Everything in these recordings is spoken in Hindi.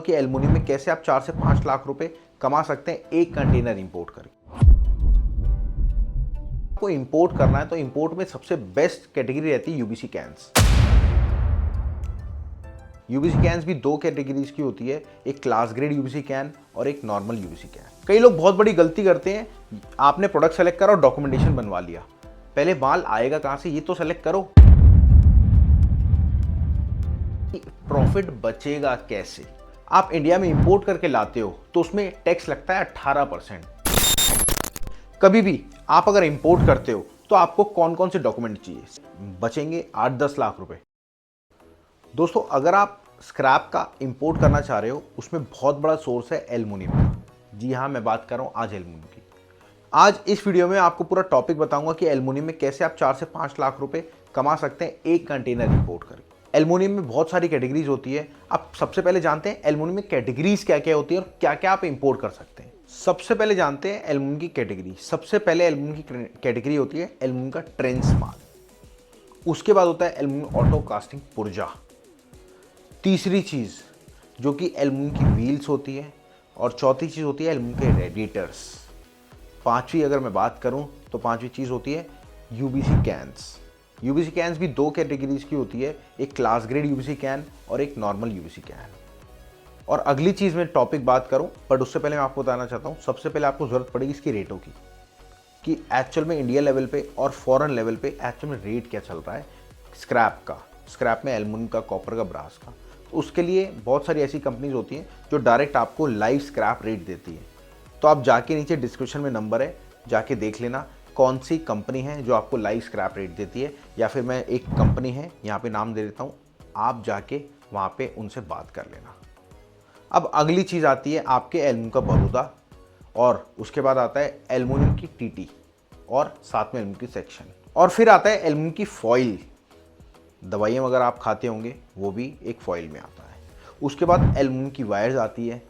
कि एल्युमिनियम में कैसे आप 4 से 5 लाख रुपए कमा सकते हैं एक कंटेनर इंपोर्ट करके। आपको इंपोर्ट करना है तो इंपोर्ट में सबसे बेस्ट कैटेगरी रहती है यूबीसी कैंस। यूबीसी कैंस भी दो कैटेगरीज की होती है, एक क्लास ग्रेड यूबीसी कैन और एक नॉर्मल यूबीसी कैन। कई लोग बहुत बड़ी गलती करते हैं, आपने प्रोडक्ट सेलेक्ट करा और डॉक्यूमेंटेशन बनवा लिया, पहले माल आएगा कहां से ये तो सेलेक्ट करो, प्रॉफिट बचेगा कैसे। आप इंडिया में इंपोर्ट करके लाते हो तो उसमें टैक्स लगता है 18%। कभी भी आप अगर इंपोर्ट करते हो तो आपको कौन कौन से डॉक्यूमेंट चाहिए, बचेंगे 8-10 लाख रुपए। दोस्तों, अगर आप स्क्रैप का इंपोर्ट करना चाह रहे हो, उसमें बहुत बड़ा सोर्स है एल्युमिनियम का। जी हाँ, मैं बात कर रहा हूँ आज एल्युमिनियम की। आज इस वीडियो में आपको पूरा टॉपिक बताऊंगा कि एल्युमिनियम में कैसे आप 4 से 5 लाख रुपए कमा सकते हैं एक कंटेनर इंपोर्ट करके। एल्युमिनियम में बहुत सारी कैटेगरीज होती है। आप सबसे पहले जानते हैं एल्युमिनियम में कैटेगरीज क्या क्या होती है और क्या क्या आप इंपोर्ट कर सकते हैं। सबसे पहले जानते हैं एल्युमिनियम की कैटेगरी। सबसे पहले एल्युमिनियम की कैटेगरी होती है एल्युमिनियम का ट्रेंस माल। उसके बाद होता है एल्युमिनियम ऑटो कास्टिंग पुर्जा। तीसरी चीज़ जो कि एल्युमिनियम की व्हील्स होती है, और चौथी चीज़ होती है एल्युमिनियम के रेडिएटर्स। पांचवी अगर मैं बात करूं तो पांचवी चीज़ होती है यूबीसी कैन्स। यूबीसी कैन्स भी दो कैटेगरीज की होती है, एक क्लास ग्रेड यूबीसी कैन और एक नॉर्मल यूबीसी कैन। और अगली चीज़ में टॉपिक बात करूं, बट उससे पहले मैं आपको बताना चाहता हूं, सबसे पहले आपको ज़रूरत पड़ेगी इसकी रेटों की, कि एक्चुअल में इंडिया लेवल पे और फॉरेन लेवल पे एक्चुअल में रेट क्या चल रहा है स्क्रैप का। स्क्रैप में एल्युमिनियम का, कॉपर का, ब्रास का। तो उसके लिए बहुत सारी ऐसी कंपनीज होती हैं जो डायरेक्ट आपको लाइव स्क्रैप रेट देती है। तो आप जाके नीचे डिस्क्रिप्शन में नंबर है, जाके देख लेना कौन सी कंपनी है जो आपको लाइव स्क्रैप रेट देती है, या फिर मैं एक कंपनी है यहाँ पे नाम दे देता हूँ, आप जाके वहाँ पे उनसे बात कर लेना। अब अगली चीज़ आती है आपके एल्युमिनियम का बरूदा, और उसके बाद आता है एल्युमिनियम की टीटी, और साथ में एल्युमिनियम की सेक्शन, और फिर आता है एल्युमिनियम की फॉइल। दवाइयाँ अगर आप खाते होंगे वो भी एक फॉइल में आता है। उसके बाद एल्युमिनियम की वायर्स आती है,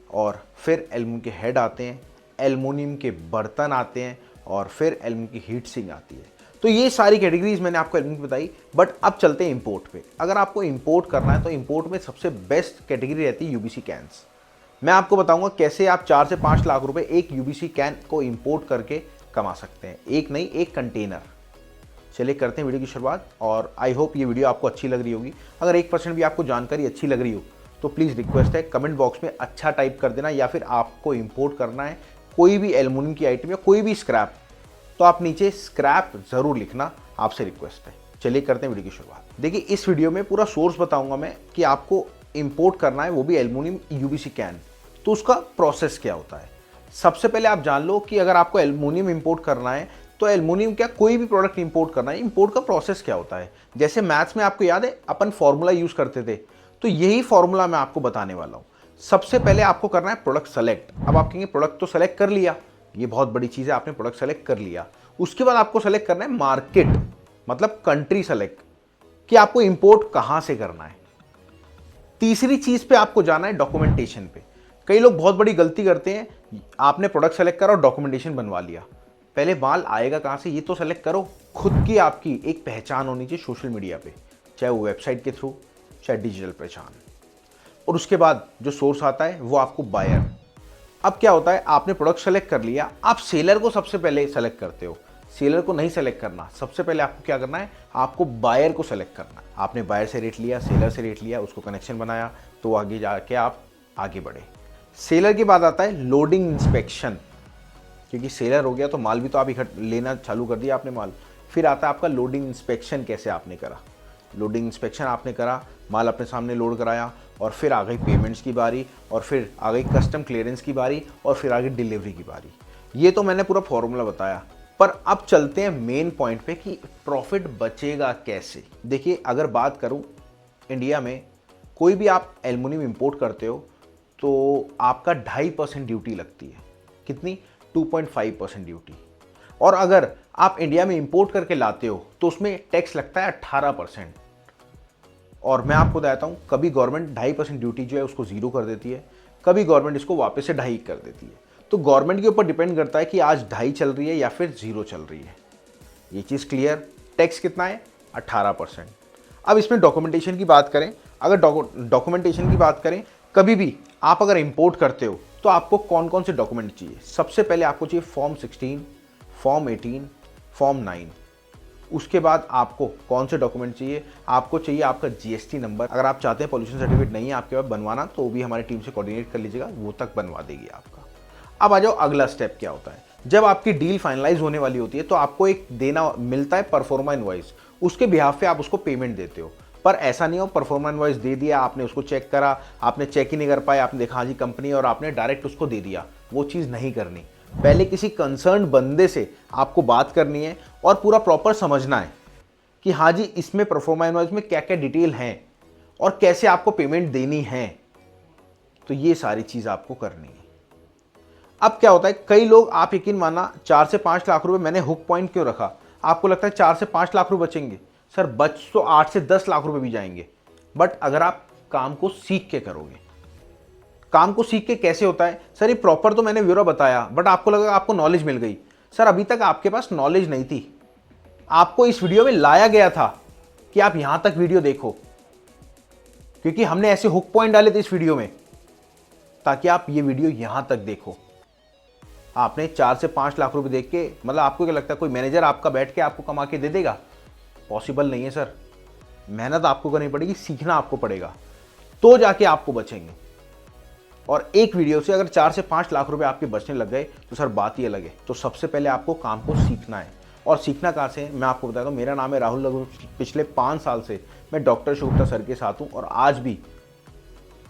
और फिर एल्युमिनियम के हेड आते हैं, एल्युमिनियम के बर्तन आते हैं, और फिर एल्युमिनियम की हीट सिंक आती है। तो ये सारी कैटेगरीज मैंने आपको एल्युमिनियम की बताई। बट अब चलते हैं इंपोर्ट पे। अगर आपको इंपोर्ट करना है तो इंपोर्ट में सबसे बेस्ट कैटेगरी रहती है यूबीसी कैन्स। मैं आपको बताऊंगा कैसे आप 4 से 5 लाख रुपए एक यूबीसी कैन को इंपोर्ट करके कमा सकते हैं, एक नहीं एक कंटेनर। चलिए करते हैं वीडियो की शुरुआत, और आई होप ये वीडियो आपको अच्छी लग रही होगी। अगर 1% भी आपको जानकारी अच्छी लग रही हो तो प्लीज़ रिक्वेस्ट है कमेंट बॉक्स में अच्छा टाइप कर देना, या फिर आपको इंपोर्ट करना है कोई भी एल्युमिनियम की आइटम या कोई भी स्क्रैप, तो आप नीचे स्क्रैप ज़रूर लिखना, आपसे रिक्वेस्ट है। चलिए करते हैं वीडियो की शुरुआत। देखिए, इस वीडियो में पूरा सोर्स बताऊंगा मैं कि आपको इंपोर्ट करना है वो भी एल्युमिनियम यूबीसी कैन, तो उसका प्रोसेस क्या होता है। सबसे पहले आप जान लो कि अगर आपको एल्युमिनियम इंपोर्ट करना है तो एल्युमिनियम क्या कोई भी प्रोडक्ट इंपोर्ट करना है, इंपोर्ट का प्रोसेस क्या होता है। जैसे मैथ्स में आपको याद है अपन फॉर्मूला यूज करते थे, तो यही फॉर्मूला मैं आपको बताने वाला हूं। सबसे पहले आपको करना है प्रोडक्ट सेलेक्ट। अब आप कहेंगे प्रोडक्ट तो सेलेक्ट कर लिया, ये बहुत बड़ी चीज है, आपने प्रोडक्ट सेलेक्ट कर लिया। उसके बाद आपको सेलेक्ट करना है मार्केट, मतलब कंट्री सेलेक्ट, कि आपको इंपोर्ट कहां से करना है। तीसरी चीज पे आपको जाना है डॉक्यूमेंटेशन पे। कई लोग बहुत बड़ी गलती करते हैं, आपने प्रोडक्ट सेलेक्ट करा और डॉक्यूमेंटेशन बनवा लिया, पहले माल आएगा कहां से ये तो सेलेक्ट करो। खुद की आपकी एक पहचान होनी चाहिए सोशल मीडिया पे, चाहे वो वेबसाइट के थ्रू, चाहे डिजिटल पहचान। और उसके बाद जो सोर्स आता है वो आपको बायर। अब क्या होता है, आपने प्रोडक्ट सेलेक्ट कर लिया, आप सेलर को सबसे पहले सेलेक्ट करते हो। सेलर को नहीं सेलेक्ट करना, सबसे पहले आपको क्या करना है, आपको बायर को सेलेक्ट करना है। आपने बायर से रेट लिया, सेलर से रेट लिया, उसको कनेक्शन बनाया, तो आगे जाके आप आगे बढ़े। सेलर के बाद आता है लोडिंग इंस्पेक्शन, क्योंकि सेलर हो गया तो माल भी तो आप लेना चालू कर दिया आपने माल। फिर आता है आपका लोडिंग इंस्पेक्शन, कैसे आपने करा। लोडिंग इंस्पेक्शन आपने करा, माल अपने सामने लोड कराया, और फिर आ गई पेमेंट्स की बारी, और फिर आ गई कस्टम क्लियरेंस की बारी, और फिर आ गई डिलीवरी की बारी। ये तो मैंने पूरा फॉर्मूला बताया, पर अब चलते हैं मेन पॉइंट पे कि प्रॉफिट बचेगा कैसे। देखिए, अगर बात करूं इंडिया में कोई भी आप एल्युमिनियम इंपोर्ट करते हो तो आपका 2.5% ड्यूटी लगती है। कितनी? 2.5% ड्यूटी। और अगर आप इंडिया में इंपोर्ट करके लाते हो तो उसमें टैक्स लगता है 18%। और मैं आपको बताता हूं, कभी गवर्नमेंट 2.5% ड्यूटी जो है उसको जीरो कर देती है, कभी गवर्नमेंट इसको वापस से 2.5 कर देती है। तो गवर्नमेंट के ऊपर डिपेंड करता है कि आज 2.5 चल रही है या फिर जीरो चल रही है। ये चीज़ क्लियर। टैक्स कितना है? 18%। अब इसमें डॉक्यूमेंटेशन की बात करें, अगर डॉक्यूमेंटेशन की बात करें कभी भी आप अगर इंपोर्ट करते हो तो आपको कौन कौन से डॉक्यूमेंट चाहिए? सबसे पहले आपको चाहिए फॉर्म 16, फॉर्म 18, फॉर्म 9। उसके बाद आपको कौन से डॉक्यूमेंट चाहिए? आपको चाहिए आपका जीएसटी नंबर। अगर आप चाहते हैं पॉल्यूशन सर्टिफिकेट नहीं है आपके पास बनवाना, तो भी हमारी टीम से कोऑर्डिनेट कर लीजिएगा, वो तक बनवा देगी आपका। अब आ जाओ अगला स्टेप क्या होता है। जब आपकी डील फाइनलाइज होने वाली होती है तो आपको एक देना मिलता है परफॉर्मा इनवॉइस, उसके बिहाफ पे आप उसको पेमेंट देते हो। पर ऐसा नहीं हो परफॉर्मा इनवॉइस दे दिया, आपने उसको चेक करा, आपने चेक ही नहीं कर पाए, आपने देखा हाँ जी कंपनी, और आपने डायरेक्ट उसको दे दिया। वो चीज़ नहीं करनी। पहले किसी कंसर्न बंदे से आपको बात करनी है और पूरा प्रॉपर समझना है कि हाँ जी इसमें परफॉर्मा इनवॉइस में क्या क्या डिटेल हैं और कैसे आपको पेमेंट देनी है। तो ये सारी चीज़ आपको करनी है। अब क्या होता है, कई लोग, आप यकीन मानना, 4 से 5 लाख रुपए मैंने हुक पॉइंट क्यों रखा? आपको लगता है 4 से 5 लाख रुपए बचेंगे? सर बच तो 8 से 10 लाख रुपए भी जाएंगे, बट अगर आप काम को सीख के करोगे। काम को सीख के कैसे होता है? सर ये प्रॉपर तो मैंने ब्यूरो बताया, बट आपको लगा आपको नॉलेज मिल गई। सर अभी तक आपके पास नॉलेज नहीं थी, आपको इस वीडियो में लाया गया था कि आप यहां तक वीडियो देखो, क्योंकि हमने ऐसे हुक पॉइंट डाले थे इस वीडियो में ताकि आप ये वीडियो यहां तक देखो। आपने 4 से 5 लाख रुपए देख के, मतलब आपको क्या लगता है कोई मैनेजर आपका बैठ के आपको कमा के दे देगा? पॉसिबल नहीं है सर। मेहनत आपको करनी पड़ेगी, सीखना आपको पड़ेगा, तो जाके आपको बचेंगे। और एक वीडियो से अगर 4 से 5 लाख रुपए आपके बचने लग गए तो सर बात ही अलग है। तो सबसे पहले आपको काम को सीखना है। और सीखना कहाँ से है मैं आपको बताता हूँ। मेरा नाम है राहुल लघु। पिछले 5 साल से मैं डॉक्टर शुगुप्ता सर के साथ हूँ और आज भी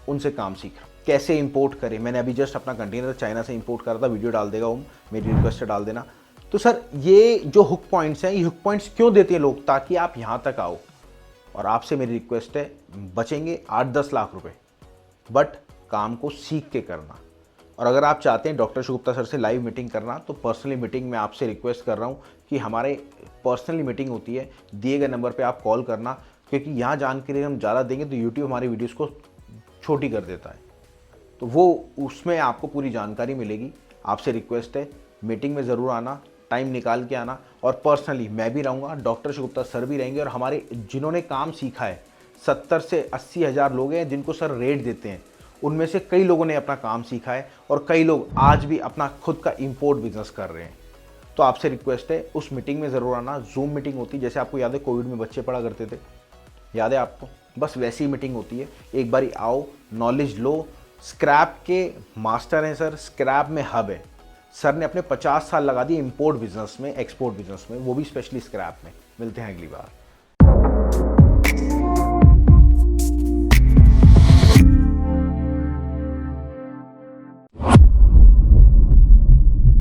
उनसे काम सीख रहा हूँ। कैसे इंपोर्ट करें, मैंने अभी जस्ट अपना कंटेनर चाइना से इंपोर्ट करा था, वीडियो डाल देगा, मेरी रिक्वेस्ट से डाल देना। तो सर ये जो हुक पॉइंट्स हैं, ये हुक पॉइंट्स क्यों देते हैं लोग? ताकि आप यहाँ तक आओ। और आपसे मेरी रिक्वेस्ट है, बचेंगे 8-10 लाख रुपए, बट काम को सीख के करना। और अगर आप चाहते हैं डॉक्टर शुगुप्ता सर से लाइव मीटिंग करना, तो पर्सनली मीटिंग में आपसे रिक्वेस्ट कर रहा हूँ कि हमारे पर्सनली मीटिंग होती है, दिए गए नंबर पे आप कॉल करना, क्योंकि यहाँ जानकारी हम ज़्यादा देंगे तो यूट्यूब हमारी वीडियोस को छोटी कर देता है। तो वो उसमें आपको पूरी जानकारी मिलेगी। आपसे रिक्वेस्ट है मीटिंग में ज़रूर आना, टाइम निकाल के आना। और पर्सनली मैं भी रहूँगा, डॉक्टर शुगुप्ता सर भी रहेंगे, और हमारे जिन्होंने काम सीखा है 70 से 80 हज़ार लोग हैं जिनको सर रेट देते हैं, उनमें से कई लोगों ने अपना काम सीखा है और कई लोग आज भी अपना खुद का इंपोर्ट बिजनेस कर रहे हैं। तो आपसे रिक्वेस्ट है उस मीटिंग में ज़रूर आना। जूम मीटिंग होती है, जैसे आपको याद है कोविड में बच्चे पढ़ा करते थे, याद है आपको? बस वैसी ही मीटिंग होती है। एक बारी आओ, नॉलेज लो। स्क्रैप के मास्टर हैं सर, स्क्रैप में हब है। सर ने अपने 50 साल लगा दिए इंपोर्ट बिजनेस में, एक्सपोर्ट बिजनेस में, वो भी स्पेशली स्क्रैप में। मिलते हैं अगली बार।